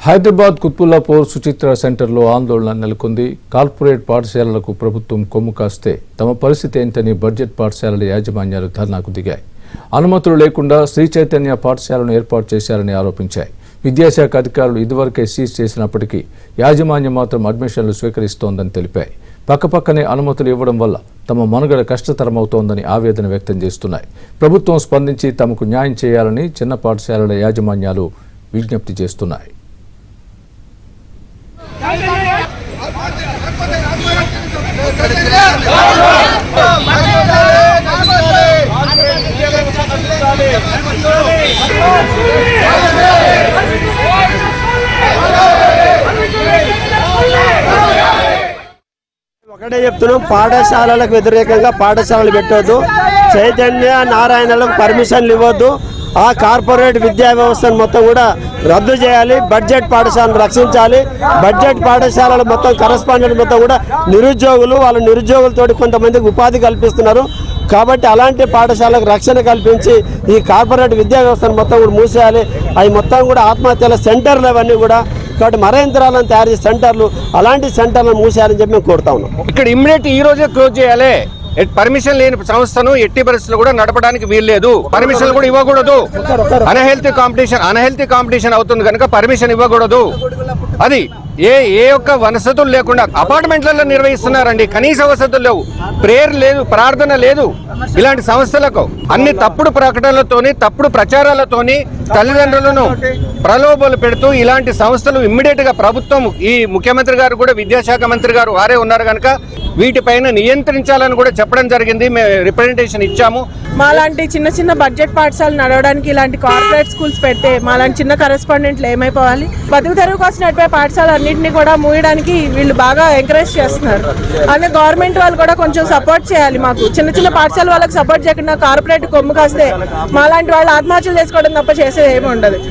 హైదరాబాద్ కుత్బుల్లాపూర్ సుచిత్ర సెంటర్లో ఆందోళన నెలకొంది. కార్పొరేట్ పాఠశాలలకు ప్రభుత్వం కొమ్ము కాస్తే తమ పరిస్థితి ఏంటని బడ్జెట్ పాఠశాలల యాజమాన్యాలు ధర్నాకు దిగాయి. అనుమతులు లేకుండా శ్రీ చైతన్య పాఠశాలను ఏర్పాటు చేశారని ఆరోపించాయి. విద్యాశాఖ అధికారులు ఇదివరకే సీజ్ చేసినప్పటికీ యాజమాన్యం మాత్రం అడ్మిషన్లు స్వీకరిస్తోందని తెలిపాయి. పక్కపక్కనే అనుమతులు ఇవ్వడం వల్ల తమ మనుగడ కష్టతరమవుతోందని ఆవేదన వ్యక్తం చేస్తున్నాయి. ప్రభుత్వం స్పందించి తమకు న్యాయం చేయాలని చిన్న పాఠశాలల యాజమాన్యాలు విజ్ఞప్తి చేస్తున్నాయి. ఒకటే చెప్తున్నాం, పాఠశాలలకు వ్యతిరేకంగా పాఠశాలలు పెట్టొద్దు, చైతన్య నారాయణలకు పర్మిషన్లు ఇవ్వద్దు, ఆ కార్పొరేట్ విద్యా వ్యవస్థను మొత్తం కూడా రద్దు చేయాలి, బడ్జెట్ పాఠశాలను రక్షించాలి. బడ్జెట్ పాఠశాలలు మొత్తం కరస్పాండెంట్ మొత్తం కూడా నిరుద్యోగులు, వాళ్ళ నిరుద్యోగులతోటి కొంతమందికి ఉపాధి కల్పిస్తున్నారు. కాబట్టి అలాంటి పాఠశాలకు రక్షణ కల్పించి ఈ కార్పొరేట్ విద్యా వ్యవస్థను మొత్తం కూడా మూసేయాలి. అవి మొత్తం కూడా ఆత్మహత్యల సెంటర్లు అవన్నీ కూడా, కాబట్టి మరయంత్రాలను తయారు చేసే సెంటర్లు, అలాంటి సెంటర్లను మూసేయాలని చెప్పి మేము కోరుతా ఉన్నాం. ఇక్కడ ఇమ్మీడియట్ ఈ రోజే క్లోజ్ చేయాలి. పర్మిషన్ లేని సంస్థను ఎట్టి పరిస్థితులు కూడా నడపడానికి వీల్లేదు. పర్మిషన్ కూడా ఇవ్వకూడదు. అన్హెల్తీ కాంపిటీషన్ అవుతుంది కనుక పర్మిషన్ ఇవ్వకూడదు. అది ఏ ఒక్క వసతులు లేకుండా అపార్ట్మెంట్లలో నిర్వహిస్తున్నారండి. కనీస వసతులు లేవు, ప్రేయర్ లేదు, ప్రార్థన లేదు. ఇలాంటి సంస్థలకు అన్ని తప్పుడు ప్రకటనలతోని, తప్పుడు ప్రచారాలతోని తల్లిదండ్రులను ప్రలోభాలు పెడుతూ ఇలాంటి సంస్థలు ఇమ్మీడియట్ గా ప్రభుత్వం, ఈ ముఖ్యమంత్రి గారు కూడా విద్యాశాఖ మంత్రి గారు వారే ఉన్నారు కనుక వీటిపైన నియంత్రించాలని కూడా చెప్పడం జరిగింది. మేము రిప్రజెంటేషన్ ఇచ్చాము. మాలాంటి చిన్న చిన్న బడ్జెట్ పాఠశాలలు నడవడానికి ఇలాంటి కార్పొరేట్ స్కూల్స్ పెడితే మాలాంటి చిన్న కరెస్పాండెంట్లు ఏమైపోవాలి? బతుకు తెరువు కోసం నడిపే పాఠశాల అన్నింటినీ కూడా మూయడానికి వీళ్ళు బాగా ఎంకరేజ్ చేస్తున్నారు. అలాగే గవర్నమెంట్ వాళ్ళు కూడా కొంచెం సపోర్ట్ చేయాలి. మాకు చిన్న చిన్న పాఠశాల వాళ్ళకి సపోర్ట్ చేయకుండా కార్పొరేట్ కొమ్ము కాస్తే మాలాంటి వాళ్ళు ఆత్మహత్యలు చేసుకోవడం తప్ప చేసేది ఏమి ఉండదు.